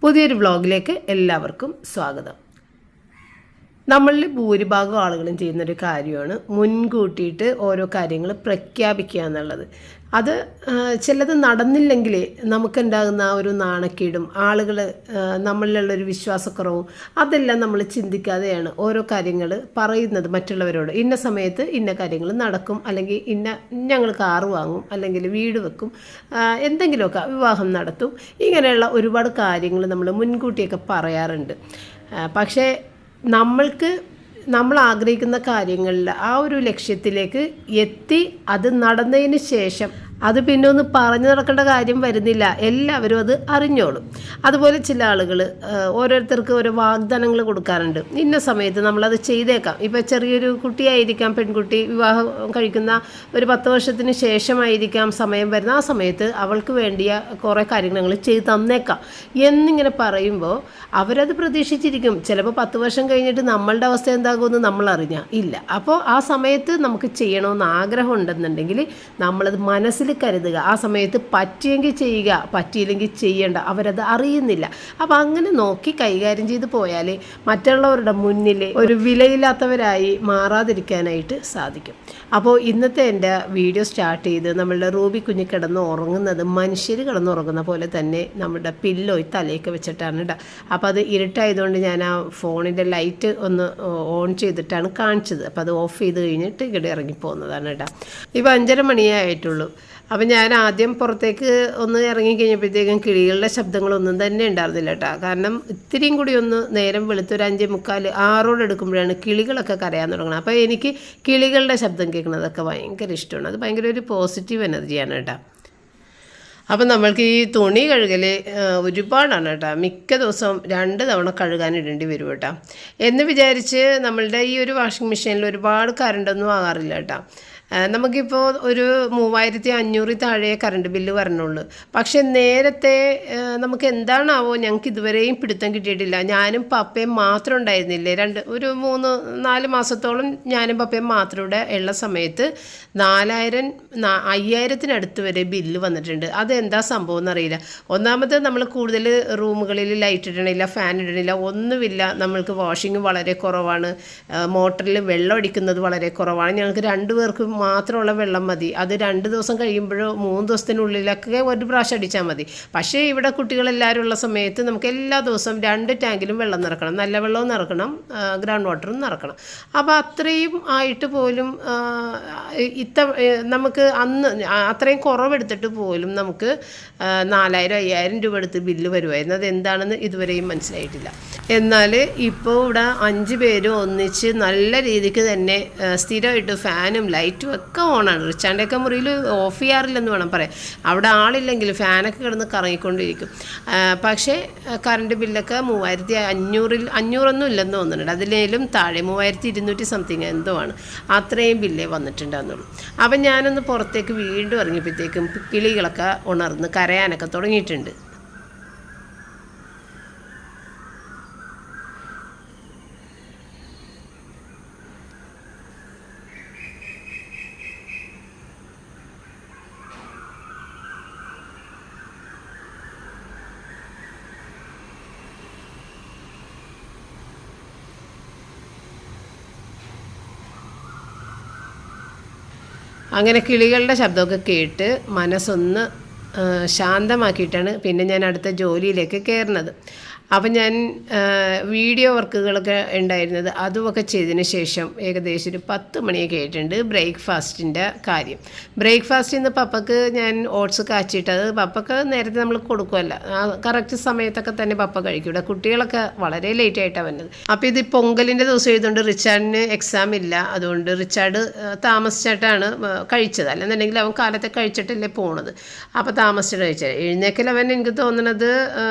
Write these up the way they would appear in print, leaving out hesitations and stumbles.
പുതിയൊരു വ്ളോഗിലേക്ക് എല്ലാവർക്കും സ്വാഗതം. നമ്മളിൽ ഭൂരിഭാഗം ആളുകളും ചെയ്യുന്നൊരു കാര്യമാണ് മുൻകൂട്ടിയിട്ട് ഓരോ കാര്യങ്ങൾ പ്രഖ്യാപിക്കുക എന്നുള്ളത്. അത് ചിലത് നടന്നില്ലെങ്കിൽ നമുക്കുണ്ടാകുന്ന ആ ഒരു നാണക്കേടും ആളുകൾ നമ്മളിലുള്ളൊരു വിശ്വാസക്കുറവും അതെല്ലാം നമ്മൾ ചിന്തിക്കാതെയാണ് ഓരോ കാര്യങ്ങൾ പറയുന്നത് മറ്റുള്ളവരോട്. ഇന്ന സമയത്ത് ഇന്ന കാര്യങ്ങൾ നടക്കും, അല്ലെങ്കിൽ ഞങ്ങൾ കാറ് വാങ്ങും, അല്ലെങ്കിൽ വീട് വെക്കും, എന്തെങ്കിലുമൊക്കെ വിവാഹം നടത്തും. ഇങ്ങനെയുള്ള ഒരുപാട് കാര്യങ്ങൾ നമ്മൾ മുൻകൂട്ടിയൊക്കെ പറയാറുണ്ട്. പക്ഷേ നമ്മൾ ആഗ്രഹിക്കുന്ന കാര്യങ്ങളിൽ ആ ഒരു ലക്ഷ്യത്തിലേക്ക് എത്തി അത് നടന്നതിന് ശേഷം അത് പിന്നെ ഒന്ന് പറഞ്ഞു നടക്കേണ്ട കാര്യം വരുന്നില്ല, എല്ലാവരും അത് അറിഞ്ഞോളും. അതുപോലെ ചില ആളുകൾ ഓരോരുത്തർക്ക് ഓരോ വാഗ്ദാനങ്ങൾ കൊടുക്കാറുണ്ട്. ഇന്ന സമയത്ത് നമ്മളത് ചെയ്തേക്കാം. ഇപ്പോൾ ചെറിയൊരു കുട്ടിയായിരിക്കാം, പെൺകുട്ടി വിവാഹം കഴിക്കുന്ന ഒരു 10 വർഷത്തിന് ശേഷമായിരിക്കാം സമയം വരുന്ന, ആ സമയത്ത് അവൾക്ക് വേണ്ടിയ കുറേ കാര്യങ്ങൾ ഞങ്ങൾ ചെയ്ത് തന്നേക്കാം എന്നിങ്ങനെ പറയുമ്പോൾ അവരത് പ്രതീക്ഷിച്ചിരിക്കും. ചിലപ്പോൾ 10 വർഷം കഴിഞ്ഞിട്ട് നമ്മളുടെ അവസ്ഥ എന്താകുമെന്ന് നമ്മൾ അറിഞ്ഞാൽ ഇല്ല. അപ്പോൾ ആ സമയത്ത് നമുക്ക് ചെയ്യണമെന്ന് ആഗ്രഹം ഉണ്ടെന്നുണ്ടെങ്കിൽ നമ്മളത് മനസ്സിൽ കരുതുക. ആ സമയത്ത് പറ്റിയെങ്കിൽ ചെയ്യുക, പറ്റിയില്ലെങ്കിൽ ചെയ്യേണ്ട. അവരത് അറിയുന്നില്ല. അപ്പോൾ അങ്ങനെ നോക്കി കൈകാര്യം ചെയ്ത് പോയാൽ മറ്റുള്ളവരുടെ മുന്നിൽ ഒരു വിലയില്ലാത്തവരായി മാറാതിരിക്കാനായിട്ട് സാധിക്കും. അപ്പോൾ ഇന്നത്തെ എൻ്റെ വീഡിയോ സ്റ്റാർട്ട് ചെയ്ത് നമ്മളുടെ റൂബി കുഞ്ഞ് കിടന്ന് ഉറങ്ങുന്നത് മനുഷ്യർ കിടന്നുറങ്ങുന്ന പോലെ തന്നെ നമ്മുടെ പില്ലോ തലയൊക്കെ വെച്ചിട്ടാണ് കേട്ടോ. അപ്പോൾ അത് ഇരുട്ടായതുകൊണ്ട് ഞാൻ ആ ഫോണിൻ്റെ ലൈറ്റ് ഒന്ന് ഓൺ ചെയ്തിട്ടാണ് കാണിച്ചത്. അപ്പോൾ അത് ഓഫ് ചെയ്ത് കഴിഞ്ഞിട്ട് ഇവിടെ ഇറങ്ങിപ്പോകുന്നതാണ് കേട്ടോ. ഇപ്പോൾ 5:30 മണിയേ ആയിട്ടുള്ളൂ. അപ്പം ഞാൻ ആദ്യം പുറത്തേക്ക് ഒന്ന് ഇറങ്ങിക്കഴിഞ്ഞപ്പോഴത്തേക്കും കിളികളുടെ ശബ്ദങ്ങളൊന്നും തന്നെ ഉണ്ടായിരുന്നില്ല കേട്ടോ. കാരണം ഇത്തിരിയും കൂടി ഒന്ന് നേരം വെളുത്തൊരു 5:45, 6 എടുക്കുമ്പോഴാണ് കിളികളൊക്കെ കരയാൻ തുടങ്ങുന്നത്. അപ്പോൾ എനിക്ക് കിളികളുടെ ശബ്ദം കേൾക്കുന്നതൊക്കെ ഭയങ്കര ഇഷ്ടമാണ്. അത് ഭയങ്കര ഒരു പോസിറ്റീവ് എനർജിയാണ് കേട്ടോ. അപ്പം നമ്മൾക്ക് ഈ തുണി കഴുകൽ ഒരുപാടാണ് കേട്ടോ. മിക്ക ദിവസവും 2 തവണ കഴുകാനിടേണ്ടി വരും കേട്ടോ. എന്ന് വിചാരിച്ച് നമ്മളുടെ ഈ ഒരു വാഷിംഗ് മെഷീനിൽ ഒരുപാട് കറണ്ടൊന്നും ആകാറില്ല കേട്ടോ. നമുക്കിപ്പോൾ ഒരു 3500 താഴെ കറണ്ട് ബില്ല് വരണുള്ളൂ. പക്ഷെ നേരത്തെ നമുക്ക് എന്താണാവോ ഞങ്ങൾക്ക് ഇതുവരെയും പിടുത്തം കിട്ടിയിട്ടില്ല. ഞാനും പപ്പയും മാത്രം ഉണ്ടായിരുന്നില്ലേ, ഒരു 3-4 മാസത്തോളം ഞാനും പപ്പയും മാത്രം ഇവിടെ ഉള്ള സമയത്ത് 5000-5000 വരെ ബില്ല് വന്നിട്ടുണ്ട്. അതെന്താ സംഭവം എന്നറിയില്ല. ഒന്നാമത് നമ്മൾ കൂടുതൽ റൂമുകളിൽ ലൈറ്റ് ഇടണില്ല, ഫാൻ ഇടണില്ല, ഒന്നുമില്ല. നമ്മൾക്ക് വാഷിങ് വളരെ കുറവാണ്, മോട്ടറിൽ വെള്ളം അടിക്കുന്നത് വളരെ കുറവാണ്. ഞങ്ങൾക്ക് 2 പേർക്ക് മാത്രമുള്ള വെള്ളം മതി. അത് 2 ദിവസം കഴിയുമ്പോഴോ 3 ദിവസത്തിനുള്ളിലൊക്കെ ഒരു പ്രാവശ്യം അടിച്ചാൽ മതി. പക്ഷേ ഇവിടെ കുട്ടികളെല്ലാവരും ഉള്ള സമയത്ത് നമുക്ക് എല്ലാ ദിവസവും 2 ടാങ്കിലും വെള്ളം നിറക്കണം, നല്ല വെള്ളവും നിറക്കണം, ഗ്രൗണ്ട് വാട്ടറും നിറക്കണം. അപ്പോൾ അത്രയും ആയിട്ട് പോലും നമുക്ക് അന്ന് അത്രയും കുറവെടുത്തിട്ട് പോലും നമുക്ക് 4000-5000 രൂപ എടുത്ത് ബില്ല് വരുമായിരുന്നു. അതെന്താണെന്ന് ഇതുവരെയും മനസ്സിലായിട്ടില്ല. എന്നാൽ ഇപ്പോൾ ഇവിടെ 5 പേരും ഒന്നിച്ച് നല്ല രീതിക്ക് തന്നെ സ്ഥിരമായിട്ട് ഫാനും ലൈറ്റും ഒക്കെ ഓണാണ്. റിച്ചാൻ്റെയൊക്കെ മുറിയിൽ ഓഫ് ചെയ്യാറില്ലെന്ന് വേണം പറയാം. അവിടെ ആളില്ലെങ്കിൽ ഫാനൊക്കെ കിടന്ന് കറങ്ങിക്കൊണ്ടിരിക്കും. പക്ഷേ കറണ്ട് ബില്ലൊക്കെ 3500 ഇല്ലെന്ന് തോന്നുന്നുണ്ട്. അതിലേലും താഴെ 3200 സംതിങ് എന്തോ ആണ്. അത്രയും ബില്ലേ വന്നിട്ടുണ്ടെന്നുള്ളൂ. അപ്പം ഞാനൊന്ന് പുറത്തേക്ക് വീണ്ടും ഇറങ്ങിയപ്പോഴത്തേക്കും കിളികളൊക്കെ ഉണർന്ന് കരയാനൊക്കെ തുടങ്ങിയിട്ടുണ്ട്. അങ്ങനെ കിളികളുടെ ശബ്ദമൊക്കെ കേട്ട് മനസ്സൊന്ന് ശാന്തമാക്കിയിട്ടാണ് പിന്നെ ഞാൻ അടുത്ത ജോലിയിലേക്ക് കയറുന്നത്. അപ്പം ഞാൻ വീഡിയോ വർക്കുകളൊക്കെ ഉണ്ടായിരുന്നത് അതുമൊക്കെ ചെയ്തതിന് ശേഷം ഏകദേശം ഒരു 10 മണിയൊക്കെ ആയിട്ടുണ്ട്. ബ്രേക്ക്ഫാസ്റ്റിൻ്റെ കാര്യം. ബ്രേക്ക്ഫാസ്റ്റ് ഇന്ന് പപ്പക്ക് ഞാൻ ഓട്സ് കാച്ചിട്ട്, അത് പപ്പക്ക് നേരത്തെ നമ്മൾ കൊടുക്കുമല്ല, കറക്റ്റ് സമയത്തൊക്കെ തന്നെ പപ്പ കഴിക്കും. ഇവിടെ കുട്ടികളൊക്കെ വളരെ ലേറ്റ് ആയിട്ടാണ് വന്നത്. അപ്പോൾ ഇത് പൊങ്കലിൻ്റെ ദിവസം എഴുതുകൊണ്ട് റിച്ചാർഡിന് എക്സാം ഇല്ല. അതുകൊണ്ട് റിച്ചാർഡ് താമസിച്ചിട്ടാണ് കഴിച്ചത്. അല്ലെന്നുണ്ടെങ്കിൽ അവൻ കാലത്തെ കഴിച്ചിട്ടല്ലേ പോണത്. അപ്പോൾ താമസിച്ചിട്ട് കഴിച്ചത്. എഴുന്നേക്കൽ അവൻ എനിക്ക് തോന്നുന്നത്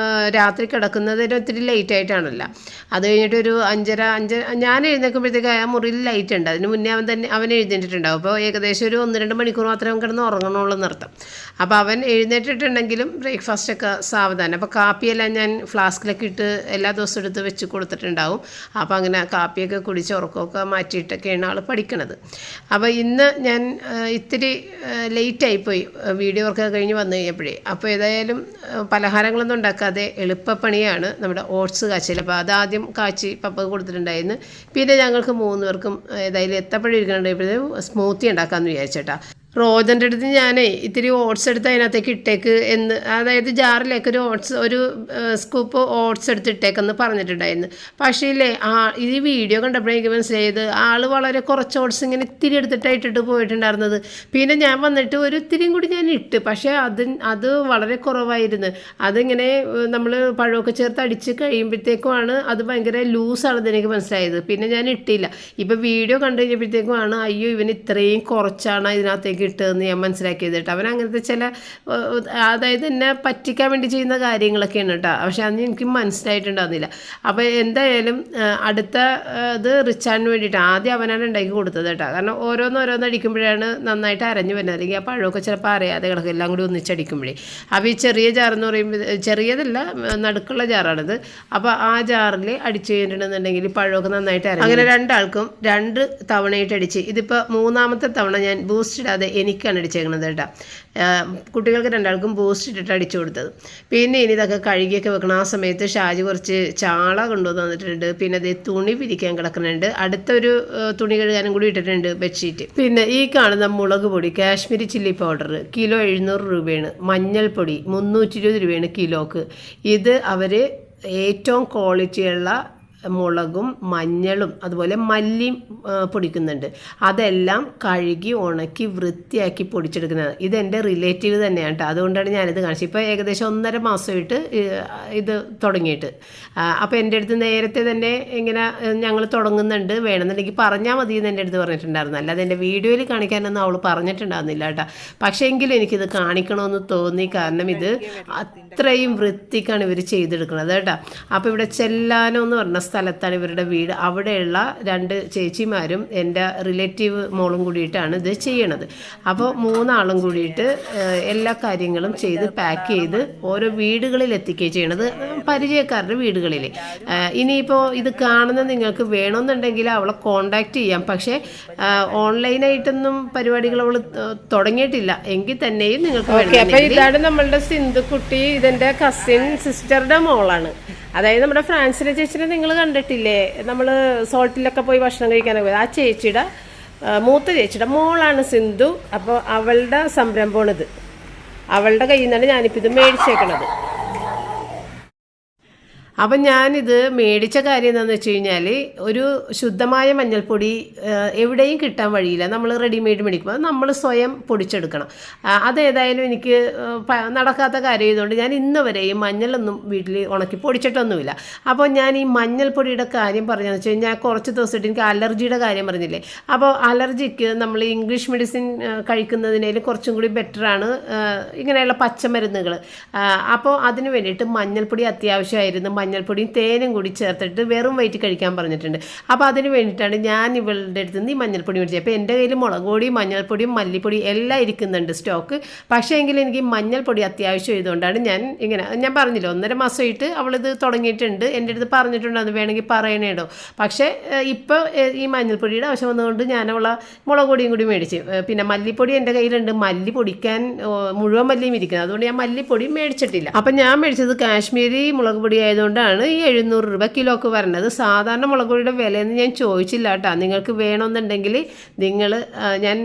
രാത്രി കിടക്കുന്നത് ഒത്തിരി ലേറ്റ് ആയിട്ടാണല്ലോ. അത് കഴിഞ്ഞിട്ട് ഒരു 5:30 ഞാൻ എഴുന്നേൽക്കുമ്പോഴത്തേക്ക് ആ മുറിയിൽ ലൈറ്റ് ഉണ്ട്. അതിന് മുന്നേ അവൻ എഴുന്നേറ്റിട്ടുണ്ടാവും. അപ്പോൾ ഏകദേശം ഒരു 1-2 മണിക്കൂർ മാത്രമേ അവൻ കിടന്ന് ഉറങ്ങണുള്ളൂ നിർത്തം. അപ്പോൾ അവൻ എഴുന്നേറ്റിട്ടുണ്ടെങ്കിലും ബ്രേക്ക്ഫാസ്റ്റൊക്കെ സാവധാനം. അപ്പോൾ കാപ്പിയെല്ലാം ഞാൻ ഫ്ലാസ്കിലൊക്കെ ഇട്ട് എല്ലാ ദിവസവും എടുത്ത് വെച്ച് കൊടുത്തിട്ടുണ്ടാവും. അപ്പോൾ അങ്ങനെ കാപ്പിയൊക്കെ കുടിച്ച് ഉറക്കമൊക്കെ മാറ്റിയിട്ടൊക്കെയാണ് ആൾ പഠിക്കണത്. അപ്പോൾ ഇന്ന് ഞാൻ ഇത്തിരി ലേറ്റായിപ്പോയി. വീഡിയോ വർക്ക് കഴിഞ്ഞ് വന്നു കഴിഞ്ഞപ്പോഴേ. അപ്പോൾ ഏതായാലും പലഹാരങ്ങളൊന്നും ഉണ്ടാക്കാതെ എളുപ്പപ്പണിയാണ് നമ്മുടെ ഓട്സ് കാച്ചൽ. അപ്പോൾ അതാദ്യം കാച്ചി പപ്പക്ക് കൊടുത്തിട്ടുണ്ടായിരുന്നു. പിന്നെ ഞങ്ങൾക്ക് 3 പേർക്കും ഏതായാലും എത്തപ്പഴം ഇരിക്കുന്നുണ്ടായപ്പോഴേ സ്മൂത്തി ഉണ്ടാക്കാമെന്ന് വിചാരിച്ചേട്ടാ. റോജൻ്റെ അടുത്ത് ഞാനേ ഇത്തിരി ഓട്സ് എടുത്ത് അതിനകത്തേക്ക് ഇട്ടേക്ക് എന്ന്, അതായത് ജാറിലേക്ക് ഒരു സ്കൂപ്പ് ഓട്സ് എടുത്ത് ഇട്ടേക്കെന്ന് പറഞ്ഞിട്ടുണ്ടായിരുന്നു. പക്ഷേ ഇല്ലേ ഈ വീഡിയോ കണ്ടപ്പോഴേ എനിക്ക് മനസ്സിലായത് ആൾ വളരെ കുറച്ച് ഓട്സ് ഇങ്ങനെ ഇത്തിരി എടുത്തിട്ടാണ് ഇട്ടിട്ട് പോയിട്ടുണ്ടായിരുന്നത്. പിന്നെ ഞാൻ വന്നിട്ട് ഒരു ഇത്തിരിയും കൂടി ഞാൻ ഇട്ട്, പക്ഷേ അത് വളരെ കുറവായിരുന്നു. അതിങ്ങനെ നമ്മൾ പഴമൊക്കെ ചേർത്ത് അടിച്ച് കഴിയുമ്പോഴത്തേക്കുമാണ് അത് ഭയങ്കര ലൂസാണെന്ന് എനിക്ക് മനസ്സിലായത്. പിന്നെ ഞാൻ ഇട്ടില്ല. ഇപ്പോൾ വീഡിയോ കണ്ടു കഴിഞ്ഞപ്പോഴത്തേക്കുമാണ് അയ്യോ ഇവന് ഇത്രയും കുറച്ചാണ് ഇതിനകത്തേക്ക് ഇട്ടതെന്ന് ഞാൻ മനസ്സിലാക്കിയത് കേട്ടോ. അവൻ അങ്ങനത്തെ ചില, അതായത് എന്നെ പറ്റിക്കാൻ വേണ്ടി ചെയ്യുന്ന കാര്യങ്ങളൊക്കെയാണ് കേട്ടോ. പക്ഷെ അന്ന് എനിക്ക് മനസ്സിലായിട്ടുണ്ടാകുന്നില്ല. അപ്പോൾ എന്തായാലും അടുത്ത ഇത് റിച്ചാന് വേണ്ടിയിട്ട് ആദ്യം അവനാണ് ഉണ്ടാക്കി കൊടുത്തത് കേട്ടോ. കാരണം ഓരോന്ന് അടിക്കുമ്പോഴാണ് നന്നായിട്ട് അരഞ്ഞു വരുന്നത്. അല്ലെങ്കിൽ ആ പഴമൊക്കെ ചിലപ്പോൾ അറിയാതെ കിടക്കും എല്ലാം കൂടി ഒന്നിച്ചടിക്കുമ്പോഴേ. അപ്പോൾ ഈ ചെറിയ ജാറെന്ന് പറയുമ്പോൾ ചെറിയതല്ല, നടുക്കുള്ള ജാറാണിത്. അപ്പോൾ ആ ജാറിൽ അടിച്ചു കഴിഞ്ഞിട്ടുണ്ടെന്നുണ്ടെങ്കിൽ പഴമൊക്കെ നന്നായിട്ട് അരഞ്ഞു. അങ്ങനെ രണ്ടാൾക്കും 2 തവണയായിട്ട് അടിച്ച്. ഇതിപ്പോൾ 3ാമത്തെ തവണ ഞാൻ ബൂസ്റ്റ് ഇടാതെ എനിക്കാണ് അടിച്ചേക്കണത് കേട്ടോ. കുട്ടികൾക്ക് 2ആൾക്കും ബൂസ്റ്റ് ഇട്ടിട്ട് അടിച്ചു കൊടുത്തത്. പിന്നെ ഇനി ഇതൊക്കെ കഴുകിയൊക്കെ വെക്കണം. ആ സമയത്ത് ഷാജി കുറച്ച് ചാള കൊണ്ടുവന്ന് തന്നിട്ടുണ്ട്. പിന്നെ അത് തുണി പിരിക്കാൻ കിടക്കുന്നുണ്ട്. അടുത്തൊരു തുണി കഴുകാനും കൂടി ഇട്ടിട്ടുണ്ട്, ബെഡ്ഷീറ്റ്. പിന്നെ ഈ കാണുന്ന മുളക് പൊടി കാശ്മീരി ചില്ലി പൗഡർ കിലോ 700 രൂപയാണ്. മഞ്ഞൾപ്പൊടി 320 രൂപയാണ് കിലോക്ക്. ഇത് അവർ ഏറ്റവും ക്വാളിറ്റിയുള്ള മുളകും മഞ്ഞളും അതുപോലെ മല്ലിയും പൊടിക്കുന്നുണ്ട്. അതെല്ലാം കഴുകി ഉണക്കി വൃത്തിയാക്കി പൊടിച്ചെടുക്കുന്നത്. ഇതെൻ്റെ റിലേറ്റീവ് തന്നെയാണ് കേട്ടോ. അതുകൊണ്ടാണ് ഞാനിത് കാണിച്ചത്. ഇപ്പോൾ ഏകദേശം 1.5 മാസമായിട്ട് ഇത് തുടങ്ങിയിട്ട്. അപ്പോൾ എൻ്റെ അടുത്ത് നേരത്തെ തന്നെ ഇങ്ങനെ ഞങ്ങൾ തുടങ്ങുന്നുണ്ട്, വേണമെന്നുണ്ടെങ്കിൽ പറഞ്ഞാൽ മതി എന്ന് എൻ്റെ അടുത്ത് പറഞ്ഞിട്ടുണ്ടായിരുന്നു. അല്ലാതെ എൻ്റെ വീഡിയോയിൽ കാണിക്കാനൊന്നും അവൾ പറഞ്ഞിട്ടുണ്ടായിരുന്നില്ല കേട്ടോ. പക്ഷേ എങ്കിലും എനിക്കിത് കാണിക്കണമെന്ന് തോന്നി. കാരണം ഇത് അത്രയും വൃത്തിക്കാണ് ഇവർ ചെയ്തെടുക്കുന്നത് കേട്ടോ. അപ്പോൾ ഇവിടെ ചെല്ലാനോ എന്ന് പറഞ്ഞ സ്ഥലത്താണ് ഇവരുടെ വീട്. അവിടെയുള്ള 2 ചേച്ചിമാരും എൻ്റെ റിലേറ്റീവ് മോളും കൂടിയിട്ടാണ് ഇത് ചെയ്യണത്. അപ്പോൾ 3 ആളും കൂടിയിട്ട് എല്ലാ കാര്യങ്ങളും ചെയ്ത് പാക്ക് ചെയ്ത് ഓരോ വീടുകളിൽ എത്തിക്കുകയും ചെയ്യണത്, പരിചയക്കാരുടെ വീടുകളിൽ. ഇനിയിപ്പോൾ ഇത് കാണുന്ന നിങ്ങൾക്ക് വേണമെന്നുണ്ടെങ്കിൽ അവളെ കോണ്ടാക്ട് ചെയ്യാം. പക്ഷേ ഓൺലൈനായിട്ടൊന്നും പരിപാടികൾ അവൾ തുടങ്ങിയിട്ടില്ല. എങ്കിൽ തന്നെയും നിങ്ങൾക്ക് വേണം. അപ്പോൾ ഇതാണ് നമ്മളുടെ സിന്ധു കുട്ടി. ഇതെൻ്റെ കസിൻ സിസ്റ്ററുടെ മോളാണ്. അതായത് നമ്മുടെ ഫ്രാൻസിലെ ചേച്ചിനെ നിങ്ങൾ കണ്ടിട്ടില്ലേ, നമ്മൾ സോൾട്ടിലൊക്കെ പോയി ഭക്ഷണം കഴിക്കാനൊക്കെ പോയത്. ആ ചേച്ചിയുടെ മൂത്ത ചേച്ചിയുടെ മോളാണ് സിന്ധു. അപ്പോൾ അവളുടെ സംരംഭമാണിത്. അവളുടെ കയ്യിൽ നിന്നാണ് ഞാനിപ്പോൾ ഇത് മേടിച്ചേക്കണത്. അപ്പം ഞാനിത് മേടിച്ച കാര്യം എന്താണെന്ന് വെച്ച് കഴിഞ്ഞാൽ, ഒരു ശുദ്ധമായ മഞ്ഞൾപ്പൊടി എവിടെയും കിട്ടാൻ വഴിയില്ല. നമ്മൾ റെഡിമെയ്ഡ് മേടിക്കുമ്പോൾ നമ്മൾ സ്വയം പൊടിച്ചെടുക്കണം. അതേതായാലും എനിക്ക് നടക്കാത്ത കാര്യം ചെയ്തുകൊണ്ട് ഞാൻ ഇന്ന് വരെയും മഞ്ഞളൊന്നും വീട്ടിൽ ഉണക്കി പൊടിച്ചിട്ടൊന്നുമില്ല. അപ്പോൾ ഞാൻ ഈ മഞ്ഞൾപ്പൊടിയുടെ കാര്യം പറഞ്ഞതെന്ന് വെച്ച് കഴിഞ്ഞാൽ, കുറച്ച് ദിവസമായിട്ട് എനിക്ക് അലർജിയുടെ കാര്യം പറഞ്ഞില്ലേ. അപ്പോൾ അലർജിക്ക് നമ്മൾ ഇംഗ്ലീഷ് മെഡിസിൻ കഴിക്കുന്നതിനേലും കുറച്ചും കൂടി ബെറ്ററാണ് ഇങ്ങനെയുള്ള പച്ചമരുന്നുകൾ. അപ്പോൾ അതിന് വേണ്ടിയിട്ട് മഞ്ഞൾപ്പൊടി അത്യാവശ്യമായിരുന്നു. മഞ്ഞൾപ്പൊടിയും തേനും കൂടി ചേർത്തിട്ട് വെറും വയറ്റി കഴിക്കാൻ പറഞ്ഞിട്ടുണ്ട്. അപ്പോൾ അതിന് വേണ്ടിയിട്ടാണ് ഞാൻ ഇവളുടെ അടുത്ത് നിന്ന് ഈ മഞ്ഞൾപ്പൊടി മേടിച്ചത്. അപ്പോൾ എൻ്റെ കയ്യിൽ മുളക് പൊടിയും മഞ്ഞൾപ്പൊടിയും മല്ലിപ്പൊടി എല്ലാം ഇരിക്കുന്നുണ്ട് സ്റ്റോക്ക്. പക്ഷേ എങ്കിൽ എനിക്ക് മഞ്ഞൾപ്പൊടി അത്യാവശ്യം ചെയ്തുകൊണ്ടാണ് ഞാൻ പറഞ്ഞില്ല 1.5 മാസമായിട്ട് അവളിത് തുടങ്ങിയിട്ടുണ്ട്. എൻ്റെ അടുത്ത് പറഞ്ഞിട്ടുണ്ട് അത് വേണമെങ്കിൽ പറയണേടോ. പക്ഷേ ഇപ്പോൾ ഈ മഞ്ഞൾപ്പൊടിയുടെ ആവശ്യം വന്നതുകൊണ്ട് ഞാൻ അവളെ മുളക് പൊടിയും കൂടി മേടിച്ചു. പിന്നെ മല്ലിപ്പൊടി എൻ്റെ കയ്യിലുണ്ട്. മല്ലി പൊടിക്കാൻ മുഴുവൻ മല്ലിയും ഇരിക്കുന്നത്, അതുകൊണ്ട് ഞാൻ മല്ലിപ്പൊടി മേടിച്ചിട്ടില്ല. അപ്പം ഞാൻ മേടിച്ചത് കാശ്മീരി മുളക് പൊടി ആയതുകൊണ്ട് ാണ് ഈ 700 രൂപ കിലോക്ക് വരുന്നത്. സാധാരണ മുളക് പൊടിയുടെ വിലയെന്ന് ഞാൻ ചോദിച്ചില്ല കേട്ടോ. നിങ്ങൾക്ക് വേണമെന്നുണ്ടെങ്കിൽ ഞാൻ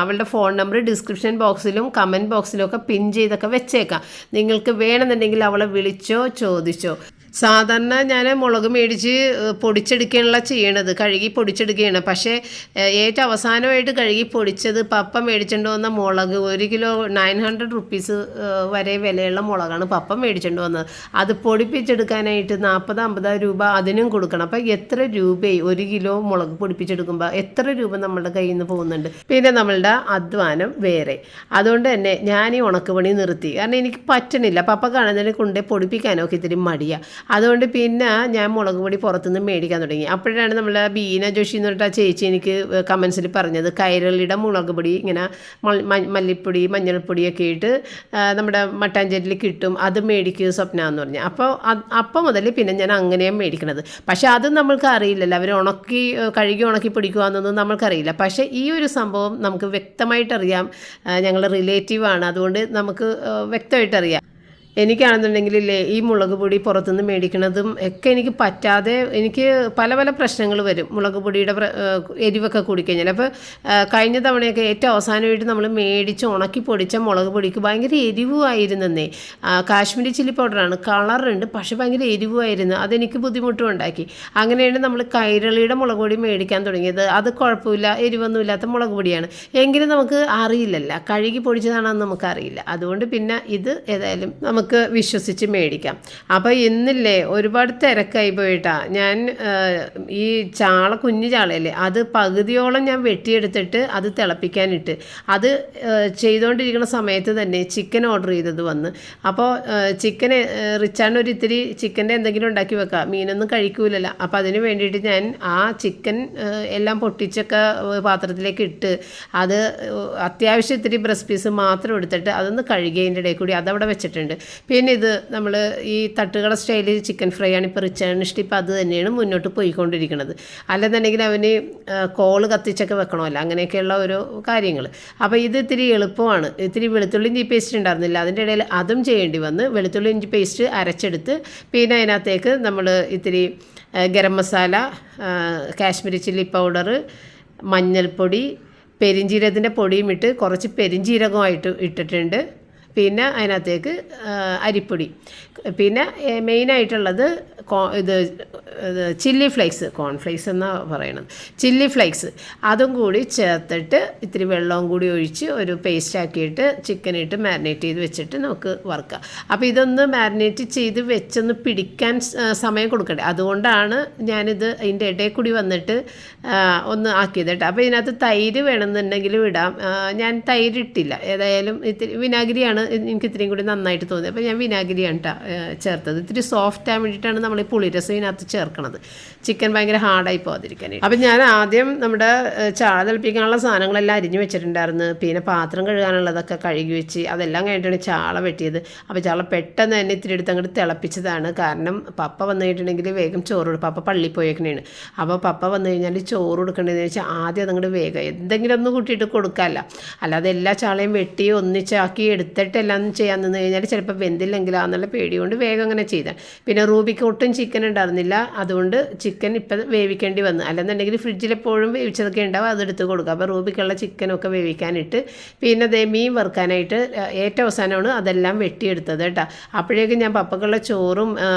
അവളുടെ ഫോൺ നമ്പർ ഡിസ്ക്രിപ്ഷൻ ബോക്സിലും കമൻറ്റ് ബോക്സിലും ഒക്കെ പിൻ ചെയ്തൊക്കെ വെച്ചേക്കാം. നിങ്ങൾക്ക് വേണമെന്നുണ്ടെങ്കിൽ അവളെ വിളിച്ചോ ചോദിച്ചോ. സാധാരണ ഞാൻ മുളക് മേടിച്ച് പൊടിച്ചെടുക്കുകയാണല്ലോ ചെയ്യണത്, കഴുകി പൊടിച്ചെടുക്കുകയാണ്. പക്ഷേ ഏറ്റവും അവസാനമായിട്ട് കഴുകി പൊടിച്ചത് പപ്പ മേടിച്ചുകൊണ്ട് വന്ന മുളക് 1 കിലോ 900 റുപ്പീസ് വരെ വിലയുള്ള മുളകാണ് പപ്പ മേടിച്ചുകൊണ്ട് വന്നത്. അത് പൊടിപ്പിച്ചെടുക്കാനായിട്ട് 40-50 രൂപ അതിനും കൊടുക്കണം. അപ്പോൾ എത്ര രൂപയായി 1 കിലോ മുളക് പൊടിപ്പിച്ചെടുക്കുമ്പോൾ എത്ര രൂപ നമ്മളുടെ കയ്യിൽ നിന്ന് പോകുന്നുണ്ട്. പിന്നെ നമ്മളുടെ അധ്വാനം വേറെ. അതുകൊണ്ട് തന്നെ ഞാൻ ഈ ഉണക്കുപണി നിർത്തി. കാരണം എനിക്ക് പറ്റണില്ല. പപ്പ കാണുന്നതിനെ കൊണ്ട് പൊടിപ്പിക്കാനൊക്കെ ഇത്തിരി മടിയാണ്. അതുകൊണ്ട് പിന്നെ ഞാൻ മുളക് പൊടി പുറത്തുനിന്ന് മേടിക്കാൻ തുടങ്ങി. അപ്പോഴാണ് നമ്മൾ ബീന ജോഷി എന്ന് പറഞ്ഞിട്ട് ആ ചേച്ചി എനിക്ക് കമൻസിൽ പറഞ്ഞത് കൈരളിയുടെ മുളക് പൊടി ഇങ്ങനെ മല്ലിപ്പൊടി മഞ്ഞൾപ്പൊടിയൊക്കെ ഇട്ട് നമ്മുടെ മട്ടാഞ്ചേരിയിൽ കിട്ടും, അത് മേടിക്കുക സ്വപ്ന എന്ന് പറഞ്ഞു. അപ്പോൾ മുതൽ പിന്നെ ഞാൻ അങ്ങനെയാണ് മേടിക്കണത്. പക്ഷേ അത് നമ്മൾക്ക് അറിയില്ലല്ലോ, അവർ കഴുകി ഉണക്കി പിടിക്കുകയെന്നൊന്നും നമ്മൾക്കറിയില്ല. പക്ഷേ ഈ ഒരു സംഭവം നമുക്ക് വ്യക്തമായിട്ടറിയാം. ഞങ്ങൾ റിലേറ്റീവാണ്, അതുകൊണ്ട് നമുക്ക് വ്യക്തമായിട്ടറിയാം. എനിക്കാണെന്നുണ്ടെങ്കിലേ ഈ മുളക് പൊടി പുറത്തുനിന്ന് മേടിക്കുന്നതും ഒക്കെ എനിക്ക് പറ്റാതെ എനിക്ക് പല പല പ്രശ്നങ്ങൾ വരും മുളക് പൊടിയുടെ എരിവൊക്കെ കൂടിക്കഴിഞ്ഞാൽ. അപ്പോൾ കഴിഞ്ഞ തവണയൊക്കെ ഏറ്റവും അവസാനമായിട്ട് നമ്മൾ മേടിച്ച് ഉണക്കി പൊടിച്ച മുളക് പൊടിക്ക് ഭയങ്കര എരിവുമായിരുന്നേ. കാശ്മീരി ചില്ലി പൗഡറാണ്, കളറുണ്ട്, പക്ഷേ ഭയങ്കര എരിവുമായിരുന്നു. അതെനിക്ക് ബുദ്ധിമുട്ടും ഉണ്ടാക്കി. അങ്ങനെയാണ് നമ്മൾ കൈരളിയുടെ മുളക് പൊടി മേടിക്കാൻ തുടങ്ങിയത്. അത് കുഴപ്പമില്ല, എരിവൊന്നും ഇല്ലാത്ത മുളക് പൊടിയാണ്. എങ്കിലും നമുക്ക് അറിയില്ലല്ലോ, കഴുകി പൊടിച്ചതാണെന്ന് നമുക്കറിയില്ല. അതുകൊണ്ട് പിന്നെ ഇത് ഏതായാലും നമുക്ക് വിശ്വസിച്ച് മേടിക്കാം. അപ്പോൾ ഇന്നില്ലേ ഒരുപാട് തിരക്കായി പോയിട്ടാ. ഞാൻ ഈ കുഞ്ഞു ചാളയല്ലേ, അത് പകുതിയോളം ഞാൻ വെട്ടിയെടുത്തിട്ട് അത് തിളപ്പിക്കാനിട്ട് അത് ചെയ്തുകൊണ്ടിരിക്കുന്ന സമയത്ത് തന്നെ ചിക്കൻ ഓർഡർ ചെയ്തത് വന്ന്. അപ്പോൾ ചിക്കന് റിച്ചാണ് ഒരു ഇത്തിരി ചിക്കൻ്റെ എന്തെങ്കിലും ഉണ്ടാക്കി വെക്കാം, മീനൊന്നും കഴിക്കൂലല്ലോ. അപ്പോൾ അതിന് വേണ്ടിയിട്ട് ഞാൻ ആ ചിക്കൻ എല്ലാം പൊട്ടിച്ചൊക്കെ പാത്രത്തിലേക്ക് ഇട്ട് അത് അത്യാവശ്യം ഇത്തിരി ബ്രസ്റ്റ് പീസ് മാത്രം എടുത്തിട്ട് അതൊന്ന് കഴുകിയതിൻ്റെ ഇടയിൽ കൂടി അതവിടെ വെച്ചിട്ടുണ്ട്. പിന്നെ ഇത് നമ്മൾ ഈ തട്ടുകട സ്റ്റൈലിൽ ചിക്കൻ ഫ്രൈ ആണ് ഇപ്പോൾ റിച്ചാണ് ഇഷ്ടം. ഇപ്പോൾ അത് തന്നെയാണ് മുന്നോട്ട് പോയിക്കൊണ്ടിരിക്കുന്നത്. അല്ലെന്നുണ്ടെങ്കിൽ അവന് കോള് കത്തിച്ചൊക്കെ വെക്കണമല്ലോ, അങ്ങനെയൊക്കെയുള്ള ഓരോ കാര്യങ്ങൾ. അപ്പോൾ ഇത് ഇത്തിരി എളുപ്പമാണ്. ഇത്തിരി വെളുത്തുള്ളി ഇഞ്ചി പേസ്റ്റ് ഉണ്ടായിരുന്നില്ല, അതിൻ്റെ ഇടയിൽ അതും ചെയ്യേണ്ടി വന്ന് വെളുത്തുള്ളി ഇഞ്ചി പേസ്റ്റ് അരച്ചെടുത്ത് പിന്നെ അതിനകത്തേക്ക് നമ്മൾ ഇത്തിരി ഗരം മസാല, കാശ്മീരി ചില്ലി പൗഡർ, മഞ്ഞൾപ്പൊടി, പെരിഞ്ജീരകത്തിൻ്റെ പൊടിയും ഇട്ട് കുറച്ച് പെരിഞ്ജീരകമായിട്ട് ഇട്ടിട്ടുണ്ട്. പിന്നെ അതിനകത്തേക്ക് അരിപ്പൊടി, പിന്നെ മെയിനായിട്ടുള്ളത് ഇത് ചില്ലി ഫ്ലേക്സ്, കോൺഫ്ലേക്സ് എന്നാണ് പറയണത്, ചില്ലി ഫ്ലേക്സ്, അതും കൂടി ചേർത്തിട്ട് ഇത്തിരി വെള്ളവും കൂടി ഒഴിച്ച് ഒരു പേസ്റ്റ് ആക്കിയിട്ട് ചിക്കനിട്ട് മാരിനേറ്റ് ചെയ്ത് വെച്ചിട്ട് നമുക്ക് വറുക്കാം. അപ്പോൾ ഇതൊന്ന് മാരിനേറ്റ് ചെയ്ത് വെച്ചൊന്ന് പിടിക്കാൻ സമയം കൊടുക്കണ്ടേ, അതുകൊണ്ടാണ് ഞാനിത് അതിൻ്റെ ഇടയിൽ കൂടി വന്നിട്ട് ഒന്ന് ആക്കിയത് കേട്ടോ. അപ്പോൾ ഇതിനകത്ത് തൈര് വേണമെന്നുണ്ടെങ്കിലും ഇടാം. ഞാൻ തൈര് ഇട്ടില്ല, ഏതായാലും ഇത്തിരി വിനാഗിരിയാണ് എനിക്ക് ഇത്രയും കൂടി നന്നായിട്ട് തോന്നി. അപ്പോൾ ഞാൻ വിനാഗിരിയാണ് കേട്ടോ ചേർത്തത്. ഇത്തിരി സോഫ്റ്റ് ആകാൻ വേണ്ടിയിട്ടാണ് നമ്മൾ ഈ പുളിരസം ഇതിനകത്ത് ചേർക്കണത്, ചിക്കൻ ഭയങ്കര ഹാർഡായി പോകാതിരിക്കാനായിട്ട്. അപ്പം ഞാൻ ആദ്യം നമ്മുടെ ചാള തിളപ്പിക്കാനുള്ള സാധനങ്ങളെല്ലാം അരിഞ്ഞു വെച്ചിട്ടുണ്ടായിരുന്നു. പിന്നെ പാത്രം കഴുകാനുള്ളതൊക്കെ കഴുകി വെച്ച് അതെല്ലാം കഴിഞ്ഞിട്ടാണ് ചാള വെട്ടിയത്. അപ്പോൾ ചാള പെട്ടെന്ന് തന്നെ ഇത്തിരി എടുത്ത് അങ്ങോട്ട് തിളപ്പിച്ചതാണ്. കാരണം പപ്പ വന്നു കഴിഞ്ഞിട്ടുണ്ടെങ്കിൽ വേഗം ചോറ് കൊടുക്കും. പപ്പ പള്ളിയിൽ പോയേക്കണേണ്. അപ്പോൾ പപ്പ വന്നു കഴിഞ്ഞാൽ ചോറ് കൊടുക്കേണ്ടതെന്ന് വെച്ചാൽ ആദ്യം അതങ്ങോട്ട് വേഗം എന്തെങ്കിലും ഒന്ന് കൂട്ടിയിട്ട് കൊടുക്കാമല്ല, അല്ലാതെ എല്ലാ ചാളയും വെട്ടി ഒന്നിച്ചാക്കി എടുത്തിട്ട് എല്ലാം ചെയ്യാൻ നിന്ന് കഴിഞ്ഞാൽ ചിലപ്പോൾ വെന്തില്ലെങ്കിലാന്നുള്ള പേടി കൊണ്ട് വേഗം അങ്ങനെ ചെയ്താൽ. പിന്നെ റൂബിക്ക് ഒട്ടും ചിക്കൻ ഉണ്ടായിരുന്നില്ല, അതുകൊണ്ട് ചിക്കൻ ഇപ്പം വേവിക്കേണ്ടി വന്നു. അല്ലെന്നുണ്ടെങ്കിൽ ഫ്രിഡ്ജിൽ എപ്പോഴും വേവിച്ചതൊക്കെ ഉണ്ടാവും, അതെടുത്ത് കൊടുക്കുക. അപ്പോൾ റൂബിക്കുള്ള ചിക്കനൊക്കെ വേവിക്കാനിട്ട് പിന്നെ ദേ മീൻ വറുക്കാനായിട്ട് ഏറ്റവും അവസാനമാണ് അതെല്ലാം വെട്ടിയെടുത്തത് കേട്ടോ. അപ്പോഴേക്കും ഞാൻ പപ്പക്കുള്ള ചോറും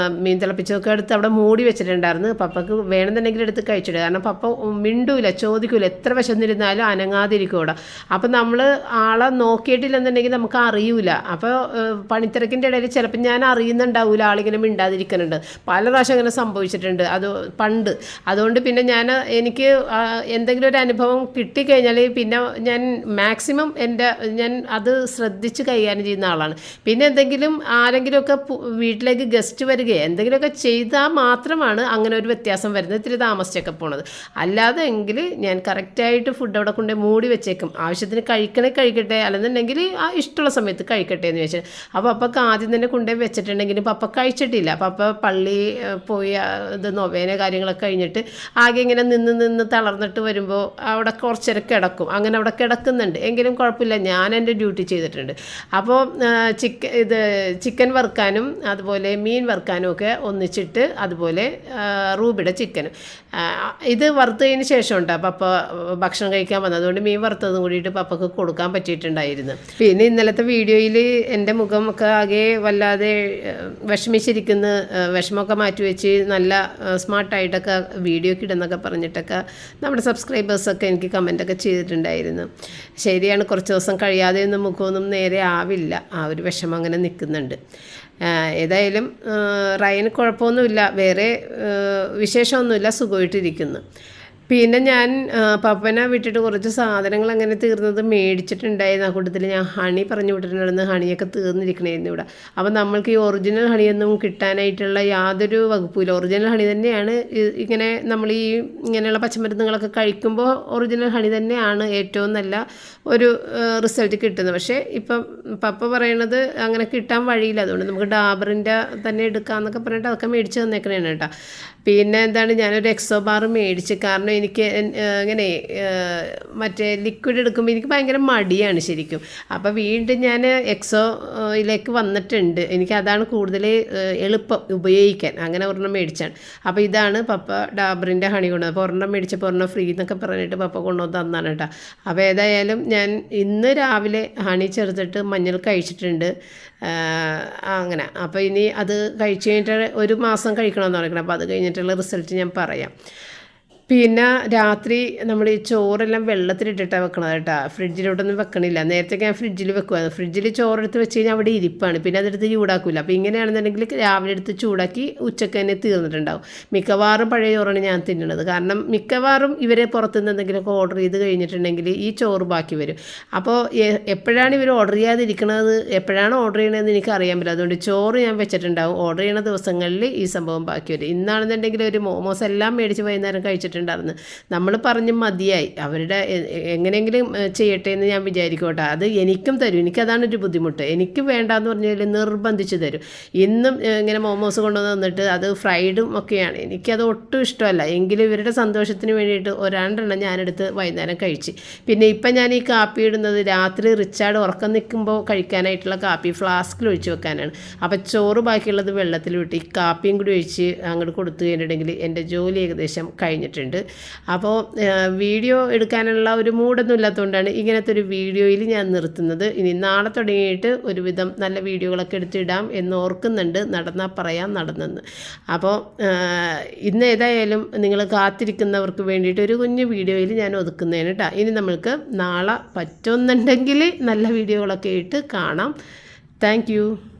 മീൻ തിളപ്പിച്ചതൊക്കെ എടുത്ത് അവിടെ മൂടി വെച്ചിട്ടുണ്ടായിരുന്നു. പപ്പക്ക് വേണമെന്നുണ്ടെങ്കിൽ എടുത്ത് കഴിച്ചിടുക. കാരണം പപ്പ മിണ്ടൂല, ചോദിക്കൂല, എത്ര വിശന്നിരുന്നാലും അനങ്ങാതിരിക്കും അവിടെ. അപ്പം നമ്മൾ ആളെ നോക്കിയിട്ടില്ലെന്നുണ്ടെങ്കിൽ നമുക്ക് അറിയൂല. അപ്പോൾ പണിത്തിരക്കിൻ്റെ ഇടയിൽ ചിലപ്പോൾ ഞാൻ അറിയുന്നുണ്ടാവില്ല ആളിങ്ങനെ മിണ്ടാതിരിക്കുന്നുണ്ട്. പല പ്രാവശ്യം അങ്ങനെ സംഭവിച്ചിട്ടുണ്ട് അത് പണ്ട്. അതുകൊണ്ട് പിന്നെ എനിക്ക് എന്തെങ്കിലും ഒരു അനുഭവം കിട്ടിക്കഴിഞ്ഞാൽ പിന്നെ ഞാൻ മാക്സിമം ഞാൻ അത് ശ്രദ്ധിച്ച് കൈകാര്യം ചെയ്യുന്ന ആളാണ്. പിന്നെ എന്തെങ്കിലും ആരെങ്കിലുമൊക്കെ വീട്ടിലേക്ക് ഗസ്റ്റ് വരികയോ എന്തെങ്കിലുമൊക്കെ ചെയ്താൽ മാത്രമാണ് അങ്ങനെ ഒരു വ്യത്യാസം വരുന്നത്, ഇത്തിരി താമസിച്ചൊക്കെ പോണത്. അല്ലാതെ എങ്കിൽ ഞാൻ കറക്റ്റായിട്ട് ഫുഡ് അവിടെ കൊണ്ട് മൂടി വെച്ചേക്കും. ആവശ്യത്തിന് കഴിക്കട്ടെ, അല്ലെന്നുണ്ടെങ്കിൽ ആ ഇഷ്ടമുള്ള സമയത്ത് കഴിക്കട്ടെ എന്ന് വെച്ചാൽ. അപ്പോൾ പപ്പക്ക് ആദ്യം തന്നെ കൊണ്ടുപോയി വെച്ചിട്ടുണ്ടെങ്കിലും പപ്പ കഴിച്ചിട്ടില്ല. പപ്പ പള്ളി പോയി ഇത് നൊവേന കാര്യങ്ങളൊക്കെ കഴിഞ്ഞിട്ട് ആകെ ഇങ്ങനെ നിന്ന് തളർന്നിട്ട് വരുമ്പോൾ അവിടെ കുറച്ചേരം കിടക്കും. അങ്ങനെ അവിടെ കിടക്കുന്നുണ്ട്, എങ്കിലും കുഴപ്പമില്ല, ഞാൻ എൻ്റെ ഡ്യൂട്ടി ചെയ്തിട്ടുണ്ട്. അപ്പോൾ ചിക്കൻ വറുക്കാനും അതുപോലെ മീൻ വറുക്കാനും ഒക്കെ ഒന്നിച്ചിട്ട്, അതുപോലെ റൂബിയുടെ ചിക്കനും ഇത് വറുത്തതിന് ശേഷം ഉണ്ടാ പപ്പ ഭക്ഷണം കഴിക്കാൻ വന്നത്. അതുകൊണ്ട് മീൻ വറുത്തതും കൂടിയിട്ട് പപ്പക്ക് കൊടുക്കാൻ പറ്റിയിട്ടുണ്ടായിരുന്നു. പിന്നെ ഇന്നലത്തെ വീഡിയോയിൽ എൻ്റെ മുഖമൊക്കെ ആകെ വല്ലാതെ വിഷമിച്ചിരിക്കുന്ന, വിഷമമൊക്കെ മാറ്റിവെച്ച് നല്ല സ്മാർട്ടായിട്ടൊക്കെ വീഡിയോക്ക് ഇടുന്നൊക്കെ പറഞ്ഞിട്ടൊക്കെ നമ്മുടെ സബ്സ്ക്രൈബേഴ്സൊക്കെ എനിക്ക് കമൻറ്റൊക്കെ ചെയ്തിട്ടുണ്ടായിരുന്നു. ശരിയാണ്, കുറച്ച് ദിവസം കഴിയാതെ ഒന്നും മുഖമൊന്നും നേരെ ആവില്ല, ആ ഒരു വിഷമം അങ്ങനെ നിൽക്കുന്നുണ്ട്. ഏതായാലും റയന് കുഴപ്പമൊന്നുമില്ല, വേറെ വിശേഷമൊന്നുമില്ല, സുഖമായിട്ടിരിക്കുന്നു. പിന്നെ ഞാൻ പപ്പനെ വിട്ടിട്ട് കുറച്ച് സാധനങ്ങൾ അങ്ങനെ തീർന്നത് മേടിച്ചിട്ടുണ്ടായിരുന്നു. ആ കൂട്ടത്തിൽ ഞാൻ ഹണി പറഞ്ഞു വിട്ടിട്ടുണ്ടായിരുന്നു. ഹണിയൊക്കെ തീർന്നിരിക്കണമായിരുന്നു ഇവിടെ. അപ്പോൾ നമ്മൾക്ക് ഈ ഒറിജിനൽ ഹണിയൊന്നും കിട്ടാനായിട്ടുള്ള യാതൊരു വകുപ്പില്ല. ഒറിജിനൽ ഹണി തന്നെയാണ് ഇങ്ങനെ നമ്മൾ ഈ ഇങ്ങനെയുള്ള പച്ചമരുന്നുകളൊക്കെ കഴിക്കുമ്പോൾ ഒറിജിനൽ ഹണി തന്നെയാണ് ഏറ്റവും നല്ല ഒരു റിസൾട്ട് കിട്ടുന്നത്. പക്ഷേ ഇപ്പം പപ്പ പറയണത് അങ്ങനെ കിട്ടാൻ വഴിയില്ല. അതുകൊണ്ട് നമുക്ക് ഡാബറിൻ്റെ തന്നെ എടുക്കാമെന്നൊക്കെ പറഞ്ഞിട്ട് അതൊക്കെ മേടിച്ച് തന്നേക്കണേണ് കേട്ടോ. പിന്നെ എന്താണ്, ഞാനൊരു എക്സോ ബാർ മേടിച്ച്. കാരണം എനിക്ക് ഇങ്ങനെ മറ്റേ ലിക്വിഡ് എടുക്കുമ്പോൾ എനിക്ക് ഭയങ്കര മടിയാണ് ശരിക്കും. അപ്പോൾ വീണ്ടും ഞാൻ എക്സോയിലേക്ക് വന്നിട്ടുണ്ട്. എനിക്കതാണ് കൂടുതൽ എളുപ്പം ഉപയോഗിക്കാൻ. അങ്ങനെ ഒരെണ്ണം മേടിച്ചാണ്. അപ്പോൾ ഇതാണ് പപ്പ ഡാബറിൻ്റെ ഹണി കൊണ്ടുവന്നത്. അപ്പോൾ ഒരെണ്ണം മേടിച്ചപ്പോൾ ഒരെണ്ണം ഫ്രീ എന്നൊക്കെ പറഞ്ഞിട്ട് പപ്പ കൊണ്ടുവന്ന് തന്നാണ് കേട്ടോ. അപ്പോൾ ഏതായാലും ഞാൻ ഇന്ന് രാവിലെ ഹണി ചേർത്തിട്ട് മഞ്ഞൾ കഴിച്ചിട്ടുണ്ട്. അങ്ങനെ അപ്പോൾ ഇനി അത് കഴിച്ച് കഴിഞ്ഞിട്ട് 1 മാസം കഴിക്കണമെന്ന് പറയുന്നത്. അപ്പോൾ അത് കഴിഞ്ഞിട്ടുള്ള റിസൾട്ട് ഞാൻ പറയാം. പിന്നെ രാത്രി നമ്മൾ ഈ ചോറെല്ലാം വെള്ളത്തിലിട്ടിട്ടാണ് വെക്കണത് കേട്ടോ. ഫ്രിഡ്ജിലോട്ടൊന്നും വെക്കണില്ല. നേരത്തെ ഞാൻ ഫ്രിഡ്ജിൽ വെക്കുമായിരുന്നു. ഫ്രിഡ്ജിൽ ചോറെടുത്ത് വെച്ച് കഴിഞ്ഞാൽ അവിടെ ഇരിപ്പാണ്. പിന്നെ അതെടുത്ത് ചൂടാക്കില്ല. അപ്പോൾ ഇങ്ങനെയാണെന്നുണ്ടെങ്കിൽ രാവിലെ എടുത്ത് ചൂടാക്കി ഉച്ചക്ക് തന്നെ തീർന്നിട്ടുണ്ടാവും. മിക്കവാറും പഴയ ചോറാണ് ഞാൻ തിന്നുന്നത്. കാരണം മിക്കവാറും ഇവരെ പുറത്തുനിന്ന് എന്തെങ്കിലുമൊക്കെ ഓർഡർ ചെയ്ത് കഴിഞ്ഞിട്ടുണ്ടെങ്കിൽ ഈ ചോറ് ബാക്കി വരും. അപ്പോൾ എപ്പോഴാണ് ഇവർ ഓർഡർ ചെയ്യാതിരിക്കുന്നത്, എപ്പോഴാണ് ഓർഡർ ചെയ്യണതെന്ന് എനിക്ക് അറിയാൻ പറ്റില്ല. അതുകൊണ്ട് ചോറ് ഞാൻ വെച്ചിട്ടുണ്ടാവും. ഓർഡർ ചെയ്യുന്ന ദിവസങ്ങളിൽ ഈ സംഭവം ബാക്കി വരും. ഇന്നാണെന്നുണ്ടെങ്കിൽ ഒരു മോമോസ് എല്ലാം മേടിച്ച് വൈകുന്നേരം കഴിച്ചിട്ടുണ്ടായിരുന്നു. നമ്മൾ പറഞ്ഞ് മതിയായി. അവരുടെ എങ്ങനെയെങ്കിലും ചെയ്യട്ടെ എന്ന് ഞാൻ വിചാരിക്കും കേട്ടോ. അത് എനിക്കും തരും. എനിക്കതാണ് ഒരു ബുദ്ധിമുട്ട്. എനിക്ക് വേണ്ടാന്ന് പറഞ്ഞാൽ നിർബന്ധിച്ച് തരും. ഇന്നും ഇങ്ങനെ മോമോസ് കൊണ്ടുവന്ന് തന്നിട്ട് അത് ഫ്രൈഡും ഒക്കെയാണ്. എനിക്കത് ഒട്ടും ഇഷ്ടമല്ല. എങ്കിലും ഇവരുടെ സന്തോഷത്തിന് വേണ്ടിയിട്ട് 2 ഞാനെടുത്ത് വൈകുന്നേരം കഴിച്ച്. പിന്നെ ഇപ്പം ഞാൻ ഈ കാപ്പി ഇടുന്നത് രാത്രി റിച്ചാർഡ് ഉറക്കം നിൽക്കുമ്പോൾ കഴിക്കാനായിട്ടുള്ള കാപ്പി ഫ്ലാസ്കിൽ ഒഴിച്ച് വെക്കാനാണ്. അപ്പോൾ ചോറ് ബാക്കിയുള്ളത് വെള്ളത്തിൽ വിട്ട് ഈ കാപ്പിയും കൂടി ഒഴിച്ച് അങ്ങോട്ട് കൊടുത്തു കഴിഞ്ഞിട്ടുണ്ടെങ്കിൽ എൻ്റെ ജോലി ഏകദേശം കഴിഞ്ഞിട്ടുണ്ട്. അപ്പോൾ വീഡിയോ എടുക്കാനുള്ള ഒരു മൂഡൊന്നും ഇല്ലാത്തതുകൊണ്ടാണ് ഇങ്ങനത്തെ ഒരു വീഡിയോയിൽ ഞാൻ നിർത്തുന്നത്. ഇനി നാളെ തുടങ്ങിയിട്ട് ഒരുവിധം നല്ല വീഡിയോകളൊക്കെ എടുത്തിടാം എന്ന് ഓർക്കുന്നുണ്ട്. നടന്നാൽ പറയാം നടന്നെന്ന്. അപ്പോൾ ഇന്ന് ഏതായാലും നിങ്ങൾ കാത്തിരിക്കുന്നവർക്ക് വേണ്ടിയിട്ട് ഒരു കുഞ്ഞു വീഡിയോയിൽ ഞാൻ ഒതുക്കുന്നതിന് കേട്ടോ. ഇനി നമ്മൾക്ക് നാളെ പറ്റുമെന്നുണ്ടെങ്കിൽ നല്ല വീഡിയോകളൊക്കെ ഇട്ട് കാണാം. താങ്ക്